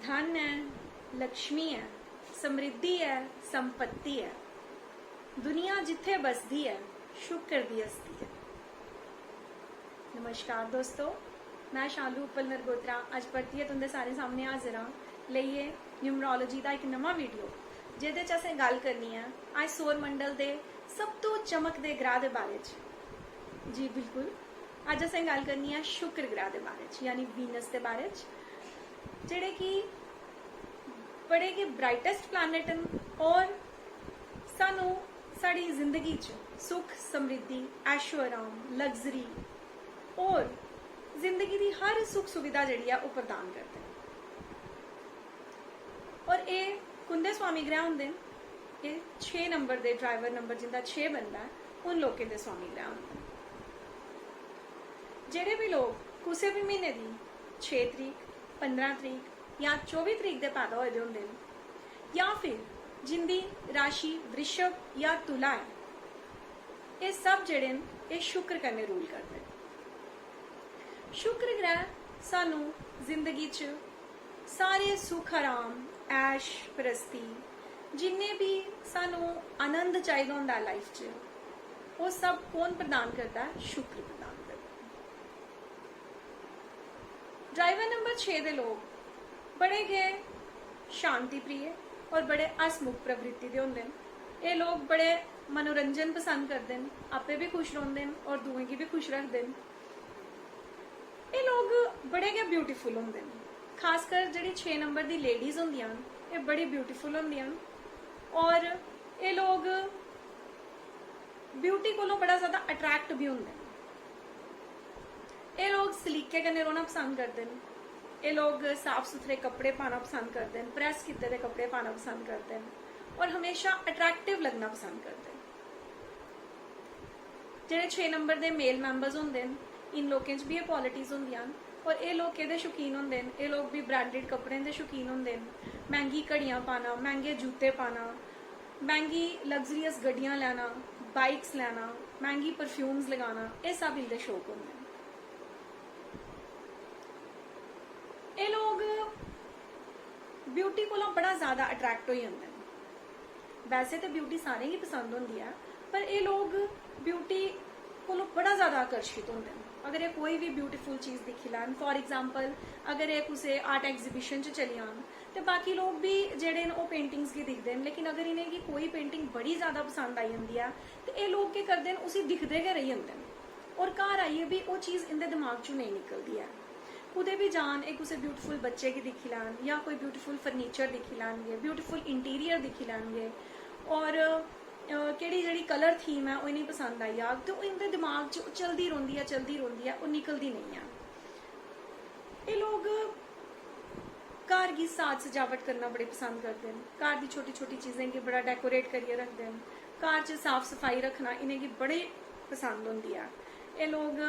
धन है, लक्ष्मी है, समृद्धि है, संपत्ति है। दुनिया जिथे बसदी है शुक्र दी हस्ती है। नमस्कार दोस्तों, मैं शालू उपल नरगोत्रा अज परतियै तुंदे सारे सामने हाजिर हाँ लेइयै न्यूमरोलॉजी का एक नवा वीडियो जिहदे च असें गल करनी है अज सौर मंडल के सब तो चमकदे ग्रह के बारे च। जी बिल्कुल, अज असें गल करनी है शुक्र ग्रह के बारे च, यानी वीनस के बारे च, जिहड़े कि बड़े के ब्राइटेस्ट प्लैनेट न और सानू साड़ी जिंदगी च सुख समृद्धि ऐशो आराम लग्जरी और जिंदगी की हर सुख सुविधा जिहड़ी है वो प्रदान करते हैं। और ये कुंदे स्वामी ग्रह होंगे, ये 6 नंबर के ड्राइवर नंबर जिंदा 6 बनता है उन लोगों के स्वामी ग्रह होंगे। जेडे भी लोग किसी भी महीने की 6 तरीक 15 तरीक या 24 तरीक के पैदा होए होंगे या फिर जिंदी राशि वृषभ या तुला है, ये सब जेडे ये शुक्र कन्ने रूल करते हैं। शुक्र ग्रह सानू जिंदगी च सारे सुख आराम ऐश परस्ती जिन्ने भी सानू आनंद चाहिए होंदा लाइफ च वो सब कौन प्रदान करता है? शुक्र प्रदान करता है। ड्राइवर नंबर 6 के लोग बड़े गए शांति प्रिय और बड़े हसमुख प्रवृत्ति के होंगे। ये लोग बड़े मनोरंजन पसंद करते हैं, आपे भी खुश रहते हैं और दूए की भी खुश रखते हैं। ये लोग बड़े गए ब्यूटीफुल होंगे, खासकर जी 6 नंबर की लेडीज होंदियां ये बड़ी ब्यूटीफुल होंदियां और ये लोग ब्यूटी को बड़ा ज्यादा अट्रैक्ट भी होंगे। ये लोग सलीके कन्ने रोना पसंद करते हैं, ये लोग साफ सुथरे कपड़े पाना पसंद करते हैं, प्रेस किए हुए कपड़े पाना पसंद करते हैं और हमेशा अट्रैक्टिव लगना पसंद करते हैं। जेडे 6 नंबर के मेल मैंबर्स होंगे इन लोगों भी ये क्वालिटीज होंदियां और ये लोग के शौकीन होंगे, ये लोग भी ब्रांडेड कपड़े के शौकीन होंगे, महंगी घड़ियां पाना, महंगे जूते पाना, महंगी लग्जरीअस गड्डियां लेना, बाइक्स लेना, महंगी परफ्यूम्स लगाना, ये सब इनके शौक होंगे। ये लोग ब्यूटी को बड़ा ज्यादा अट्रैक्ट हो जाते हैं। वैसे तो ब्यूटी सारे ही पसंद होती है पर ये लोग ब्यूटी को बड़ा ज्यादा आकर्षित होते हैं। अगर ये कोई भी ब्यूटीफुल चीज दिखी लैन, फॉर एग्जाम्पल अगर ये किसी आर्ट एग्जीबिशन चली आन तो बाकी लोग भी जेडे वो पेंटिंग्स की दिखते हैं, लेकिन अगर इन्हें की कोई पेंटिंग बड़ी ज्यादा पसंद आई जाती है तो ये लोग क्या करते हैं उसी दिखते गै रही जाते हैं और घर आइए भी वो चीज़ इनके दिमाग चो नहीं निकलती है। कुदे भी जान एक किसी ब्यूटीफुल बच्चे की दिखी लैन या कोई ब्यूटीफुल फर्नीचर दिखी लैनगे, ब्यूटीफुल इंटीरियर दिखी लैनगे और केड़ी जड़ी कलर थीम है वो इन्हें पसंद आई आग तो इनके दिमाग च चलती रोंदी है वो निकलती नहीं है। ये लोग घर की साज सजावट करना बड़े पसंद करते हैं, घर की छोटी छोटी चीज़ें की बड़ा डेकोरेट करिए रखते हैं, घर च साफ सफाई रखना इन्हें की बड़ी पसंद होंदी है। ये लोग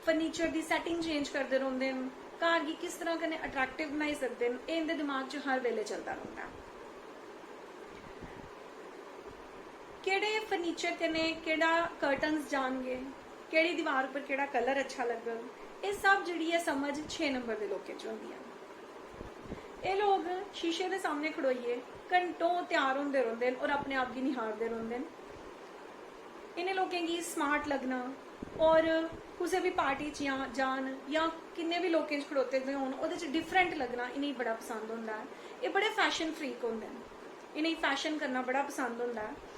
फर्नीचर की सैटिंग चेंज करते रहते हैं, घर की किस तरह कन्नै अट्रैक्टिव बनाई सकते हैं ये इनके दिमाग च हर वेले चलता रहता है। केड़े फर्नीचर कन्नै केड़ा कर्टन्स जाएंगे, केड़ी दीवार पर केड़ा कलर अच्छा लगल, ये सब जी है समझ 6 नंबर के लोगों च होंदी है। ये लोग शीशे के सामने खड़ोइए घंटों तैयार होंगे रहते हैं और अपने आप की निहारते रहते हैं। इन्हें लोगों की स्मार्ट लगना और किसी भी पार्टी च जान या किन्ने भी लोगों खड़ोते हो डिफरेंट लगना इन्हें बड़ा पसंद होता है। ये बड़े फैशन फ्रीक होंगे, इन्हें फैशन करना बड़ा पसंद होता है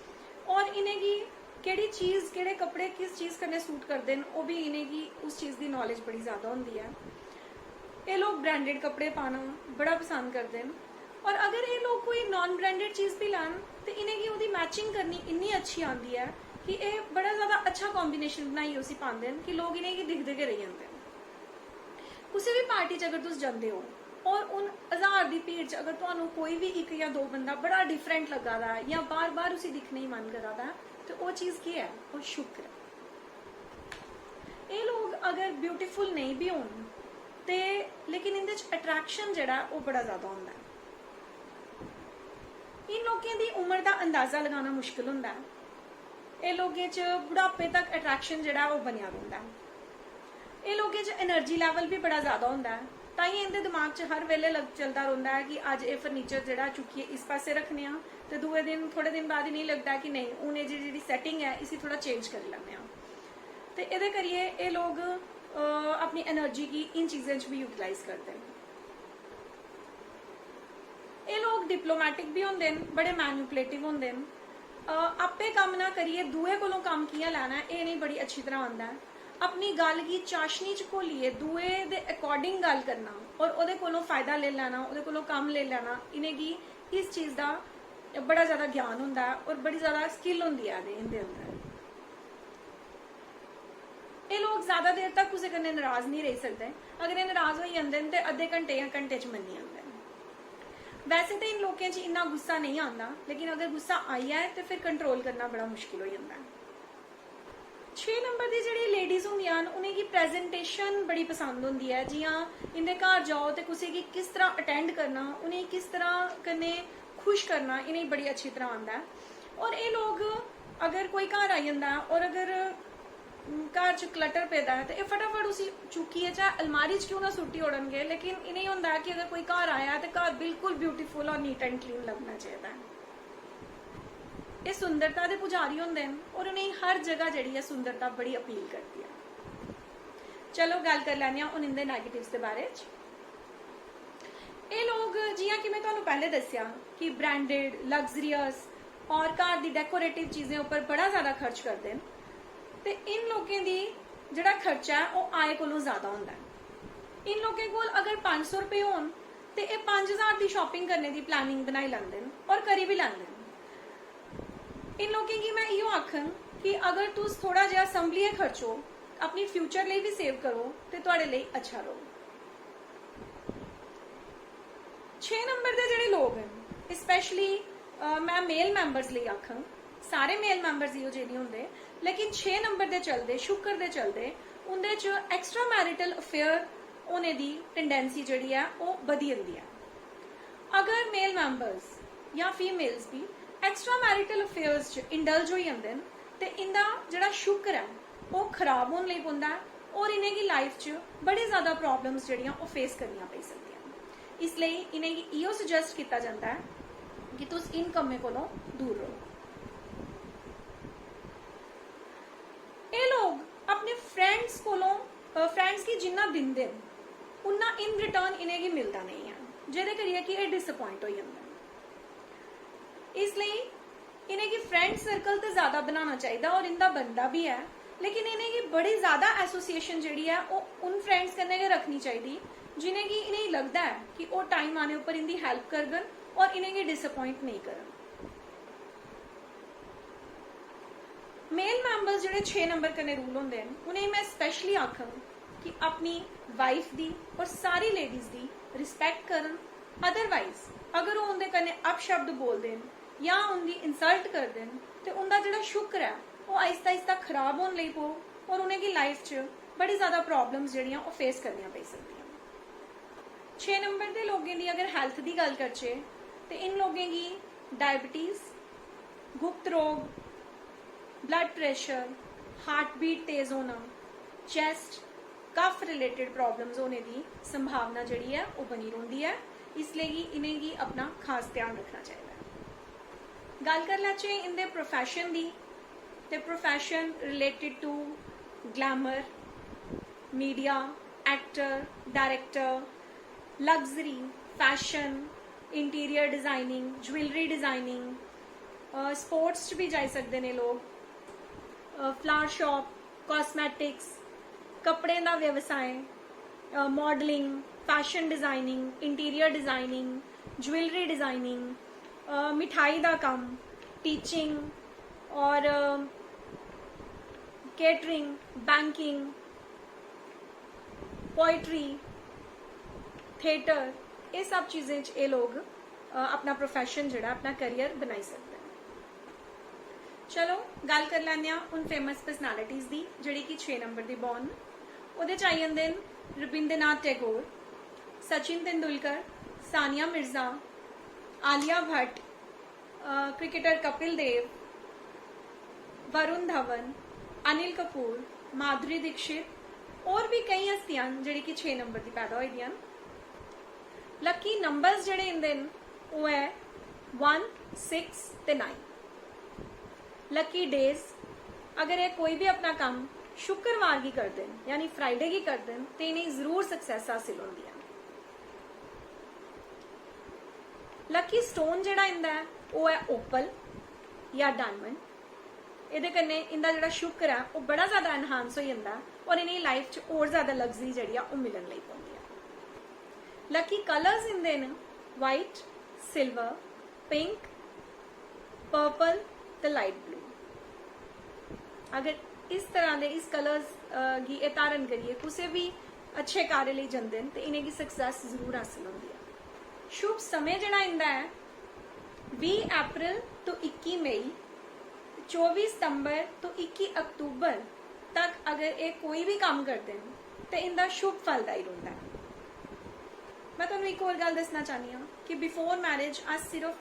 और इन्हें की केड़ी चीज़ केड़े कपड़े किस चीज़ करने सूट करते हैं वो भी इन्हें की उस चीज़ की नॉलेज बड़ी ज़्यादा होती है। ये लोग ब्रांडेड कपड़े पाना बड़ा पसंद करते हैं और अगर ये लोग कोई नॉन ब्रांडेड चीज़ भी लान तो इन्हें की उसकी मैचिंग करनी इन्नी अच्छी आती है कि ये बड़ा ज़्यादा अच्छा कॉम्बीनेशन बनाई उसी पाते हैं कि लोग इन्हें की दिखते गै रही जाते हैं। किसी भी पार्टी अगर तुम जाते हो और उन 1000 की भीड़ अगर तुहानू कोई भी 1 या 2 बंदा बड़ा डिफरेंट लगा दा है या बार बार उसे दिखने ही मन करा दा तो वो चीज़ क्या है? वो शुक्र है। ये लोग अगर ब्यूटीफुल नहीं भी होन ते लेकिन इनदे अट्रैक्शन जड़ा वो बड़ा ज़्यादा होंदा है। इन लोगों की उम्र का अंदाजा लगाना मुश्किल होंदा है। ये लोगों च बुढ़ापे तक अट्रैक्शन जड़ा वो बनया रहिंदा है। ये लोगों च एनर्जी लैवल भी बड़ा ज़्यादा होंदा है ताई इनके दिमाग च हर वेले चलता रहता है कि अज ये फर्नीचर जोड़ा चुकिए इस पासे रखने, तो दूए दिन थोड़े दिन बाद ही नहीं लगता कि नहीं हूँ ये जी सैटिंग है इसी थोड़ा चेंज कर लें। तो ये करिए ये लोग अपनी एनर्जी की इन चीज़ों भी यूटिलाइज करते हैं। ये लोग डिप्लोमैटिक भी होंगे, बड़े मैनिपुलेटिव होंगे। आपे काम ना करिए दूए कोलों काम किया लैना ये नहीं बड़ी अच्छी तरह आता है। अपनी गल की चाशनी च घोलिए दूए दे अकॉर्डिंग गल करना और उहदे कोलों फायदा ले लेना, उहदे कोलों काम ले लेना, इन्हें की इस चीज़ का बड़ा ज़्यादा ज्ञान होंदा है और बड़ी ज़्यादा स्किल होंदी है इहदे अंदर। ये लोग ज़्यादा देर तक किसी कन्नै नाराज़ नहीं रह सकते। अगर ये नाराज़ हो जाते हैं तो अद्धे घंटे या घंटे च मन्नी आते हैं। वैसे तो इन लोगों च इन्ना गुस्सा नहीं आता, लेकिन अगर गुस्सा आई है तो फिर कंट्रोल करना बड़ा मुश्किल हो जाता है। 6 नंबर की जी लेडीज़ होंदियां उन्हें प्रेजेंटेशन बड़ी पसंद होंदी है। जियां इनके घर जाओ तो किसी की किस तरह अटेंड करना, उन्हें किस तरह कन्नै खुश करना इन्हें बड़ी अच्छी तरह आता है। और ये लोग अगर कोई घर आई जाता है और अगर घर च क्लटर पेदा है तो ये फटाफट उसी चुकिए चाहे अलमारी च क्यों ना सुट्टी ओड़नगे, लेकिन इन्हें होंदा है कि अगर कोई घर आया है तो घर बिल्कुल ब्यूटीफुल और नीट एंड क्लीन लगना चाहिए। ये सुंदरता के पुजारी होंगे और उन्हें हर जगह जी सुंदरता बड़ी अपील करती है। चलो गल कर लैंदे हुण इनके नैगेटिव्स के बारे। ये लोग जियां कि मैं तुहानूं पहले दस्सिया कि ब्रांडेड लग्जरीअस और घर की डेकोरेटिव चीज़ें उपर बड़ा ज़्यादा खर्च करते हैं। तो इन लोगों की जिहड़ा खर्चा है वह आय कोलों ज़्यादा होंदा है। इन लोगों को अगर 500 रुपये होन तो ये 5000 की शॉपिंग करने की प्लानिंग बनाई लैंदे और करी भी लैंदे। इन लोगों की मैं इहो आखन कि अगर तुम थोड़ा जिहा संभलिए खर्चो, अपनी फ्यूचर लिए भी सेव करो तो तुहाडे लिए अच्छा रहो। 6 नंबर के जिहड़े लोग हैं स्पैशली मैं मेल मैंबर्स लिए आखन, सारे मेल मैंबर्स इहो जे नहीं होंदे, लेकिन 6 नंबर के चलते शुक्र के चलते उनदे च एक्सट्रा मैरिटल अफेयर होने की टेंडेंसी जिहड़ी है वो बधी जंदी है। अगर मेल मैंबर्स या फीमेल्स भी एक्सट्रा मैरिटल अफेयर्स च इंडल्ज हो जाते हैं तो इनका जिहड़ा शुक्र है वो खराब होने लग पैंदा है और इन्हें की लाइफ च बड़ी ज़्यादा प्रॉब्लम्स जिहड़ियां वो फेस करनियां पई सकदियां। इसलिए इन्हें इहो सुजैसट किया जाता है कि तुस इन कम्में कोलों दूर रहो। ये लोग अपने फ्रेंड्स कोलों फ्रेंड्स की जिन्ना दिंदे उन्ना इन रिटर्न इन्हें की मिलता नहीं है, जिहदे करिए कि ये डिसअपॉइंट हो जाता है। इसलिए इन्हें की फ्रेंड सर्कल तो ज़्यादा बनाना चाहिए और इनका बनता भी है, लेकिन इन्हें की बड़ी ज़्यादा एसोसिएशन जी है वो उन फ्रेंड्स कन्नै गै रखनी चाहिए जिन्हें की इन्हें लगता है कि वो टाइम आने पर इनकी हेल्प करगन और इन्हें की डिसअपॉइंट नहीं करन। मेल मैंबर्स जिहड़े 6 नंबर कन्नै रूल होंदे हैं उन्हें मैं स्पैशली आखन कि अपनी वाइफ दी और सारी लेडीज़ दी रिस्पैक्ट करन। अदरवाइज अगर वो उनके कन्नै अपशब्द बोल देन या उनकी इंसल्ट कर देन तो उनका जिहड़ा शुक्र है वो आहिस्ता आहिस्ता खराब होने लग पो और उन्हें की लाइफ च बड़ी ज़्यादा प्रॉब्लम्स जिहड़ियां वो फेस करनियां पई सकदियां। 6 नंबर के लोगों की अगर हैल्थ की गल करचे तो इन लोगों की डायबिटीज़, गुप्त रोग, ब्लड प्रेशर, हार्ट बीट तेज होना, चेस्ट, कफ रिलेटेड प्रॉब्लम्स होने की संभावना जिहड़ी है वो बनी रही है। इसलिए इन्हें की अपना खास ध्यान रखना चाहिए। गल कर लैचे इनके प्रोफैशन की, तो profession related to glamour, media, actor, director, luxury, fashion, interior designing, jewellery designing, sports भी जा सकते हैं लोग, फ्लावर शॉप, कॉस्मैटिक्स, कपड़े का व्यवसाय, modelling, fashion designing, interior designing, jewellery designing, मिठाई का काम, टीचिंग और केटरिंग, बैंकिंग, पोइट्री, थिएटर, ये सब चीज़ें ये लोग अपना प्रोफैशन जोड़ा अपना करियर बनाई सकते हैं। चलो गल कर लैंदे उन फेमस परसनैलिटीज़ की जिहड़ी कि 6 नंबर की बॉर्न उहदे च आई जांदे रविंद्रनाथ टैगोर, सचिन तेंदुलकर, सानिया मिर्जा, आलिया भट्ट, क्रिकेटर कपिल देव, वरुण धवन, अनिल कपूर, माधुरी दीक्षित और भी कई हस्तियां जिहड़ी कि 6 नंबर की पैदा हुई दियां। लकी नंबर्स जिहड़े इंदे न वो है 1, 6 ते 9। लकी डेज, अगर ये कोई भी अपना काम शुक्रवार की करते हैं यानी फ्राइडे की करते हैं तो इन्हें जरूर सक्सेस हासिल होती है। लकी स्टोन जिहड़ा इंदा है वो है ओपल या डायमंड। इहदे कन्नै इंदा जिहड़ा शुक्र है वो बड़ा ज्यादा एनहांस हो जाता है और इन्हें लाइफ च और ज्यादा लग्जरी जिहड़ी वो मिलण लई पैंदी है। लकी कलर्स इंदे न वाइट, सिल्वर, पिंक, पर्पल ते लाइट ब्लू। अगर इस तरह के इस कलर्स की धारण करिए किसी भी अच्छे कार्य लिए जाते हैं तो इन्हें सक्सेस जरूर हासिल होती है। शुभ समय जिहड़ा इंदा है 20 अप्रैल तो 21 मई, 24 सितंबर तो 21 अक्तूबर तक अगर ये कोई भी काम करते हैं तो इनका शुभ फलदायी होता है। मैं तुहानूं एक और गल दसना चाहनी हाँ कि बिफोर मैरिज अस सिर्फ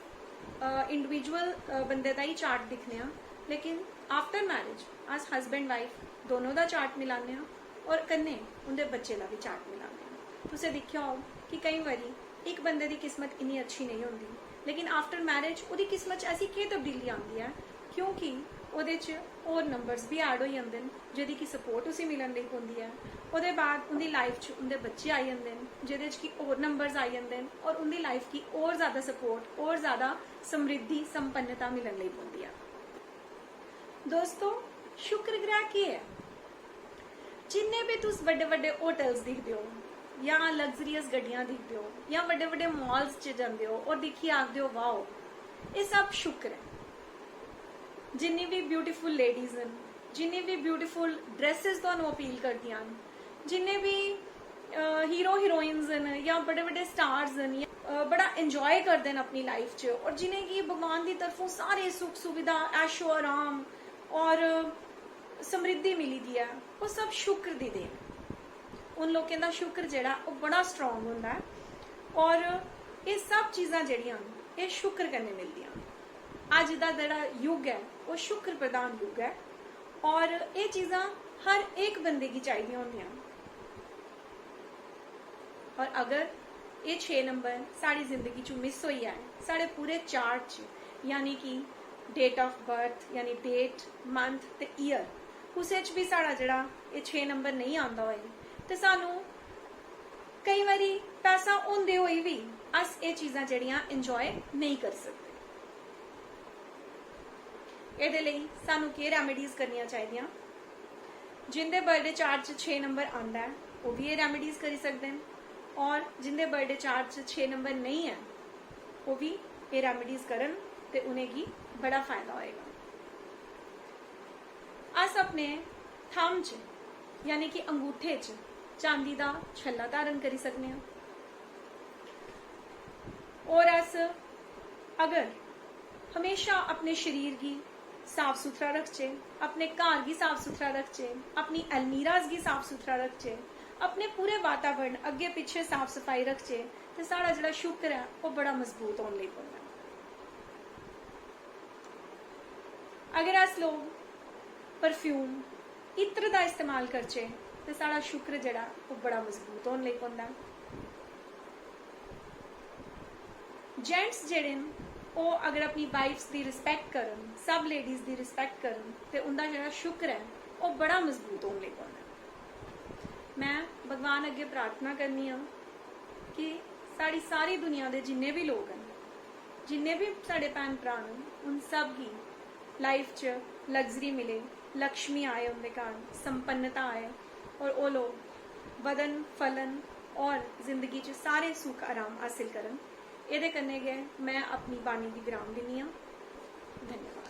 इंडिविजुअल बंदे का ही चार्ट दिखने, लेकिन आफ्टर मैरिज अस हसबैंड वाइफ दोनों का चार्ट मिलाने और कन्ने उनके बच्चे का भी चार्ट मिलाने। तुसें दिखा हो कि कई बारी एक बंदे की किस्मत इन्नी अच्छी नहीं होती, लेकिन आफ्टर मैरिज उसकी किस्मत ऐसी क्या तब्दीली आती है क्योंकि ਉਹਦੇ ਚ और नंबर्स भी ऐड हो जाते हैं जिहदी की सपोर्ट उसी मिलन लई पौंदी है। उसदे बाद उनकी लाइफ च उनके बच्चे आई जाते हैं जिहदे च कि और नंबर्स आई जाते हैं और उनकी लाइफ की और ज़्यादा सपोर्ट और ज़्यादा समृद्धि संपन्नता मिलन लई पौंदी है। दोस्तों, शुक्र ग्रह की है जिन्ने भी तुस बड़े बड़े होटल्स दिखते हो या लग्जरीयस गड्डियां दिखते हो या बड़े बड़े मॉल्स च जाते हो और दिखिए आखते हो वाओ, ये सब शुक्र है। जिन्नी भी ब्यूटीफुल लेडीज हैं, जिन्नी भी ब्यूटीफुल ड्रेसिस तुहानूं अपील करदियां, जिन्ने भी हीरो हीरोइन्स हैं या बड़े बड़े स्टार्स हैं बड़ा इंजॉय करते हैं अपनी लाइफ च और जिन्हें कि भगवान की तरफों सारे सुख सुविधा ऐशो आराम और समृद्धि मिली दी है, वो सब शुक्र दी देन। उन लोगों का शुक्र जिहड़ा वो बड़ा स्ट्रोंग होंदा है और ये सब चीज़ां जिहड़ियां ये शुक्र कन्नै मिलदियां। अज दा जिहड़ा युग है वो शुक्र प्रधान युग है और ये चीज़ां हर एक बंदे की चाहिए होंदियां। और अगर ये 6 नंबर साड़ी जिंदगी चो मिस हो जाए साढ़े पूरे चार्ट च, यानी कि डेट ऑफ बर्थ यानी डेट, मंथ ते ईयर, उसे च भी साड़ा जिहड़ा ये 6 नंबर नहीं आंदा होए तो सानू कई बारी पैसा होंदे होए भी अस ये चीज़ां जिहड़ियां इंजॉय नहीं कर सकते। ਇਹਦੇ ਲਈ ਸਾਨੂੰ ਕੀ ਰੈਮੇਡੀਜ਼ ਕਰਨੀਆਂ ਚਾਹੀਦੀਆਂ। जिंदे बर्थडे चार्ट 6 नंबर आंदा है वो भी ये रैमेडीज करी सकते हैं और जिंदे बर्थडे चार्ट 6 नंबर नहीं है वो भी ये रैमेडीज करन ते उन्हें की बड़ा फायदा होएगा। अस अपने थंब च यानी कि अंगूठे च चांदी का छल्ला धारण करी सकते हैं और अस अगर हमेशा अपने शरीर की साफ सुथरा रखचे, अपने घर की साफ सुथरा रखचे, अपनी अलमीराज की साफ सुथरा रखचे, अपने पूरे वातावरण अगे पिछे साफ सफाई रखचे तो साड़ा जिहड़ा शुक्र है वो बड़ा मजबूत होने लई पैंदा। अगर अस लोग परफ्यूम इत्र का इस्तेमाल करचे तो साड़ा शुक्र जिहड़ा वो बड़ा मजबूत होने लई पैंदा। जेंट्स जिहड़े वो अगर अपनी वाइफ्स की रिस्पैक्ट करन, सब लेडीज़ की रिस्पैक्ट करन तो उनका जिहड़ा शुक्र है वो बड़ा मजबूत होने लग पैंदा। मैं भगवान अगे प्रार्थना करनी हाँ कि साड़ी सारी दुनिया के जिन्ने भी लोग हैं, जिन्ने भी साढ़े भैन भरा हैं, उन सब की लाइफ च लग्जरी मिले, लक्ष्मी आए उनके घर, संपन्नता आए और वो लोग बदन फलन और जिंदगी च सारे सुख आराम हासिल करन। ਇਹਦੇ करने गए मैं अपनी बाणी की विराम दिनी हाँ। धन्यवाद।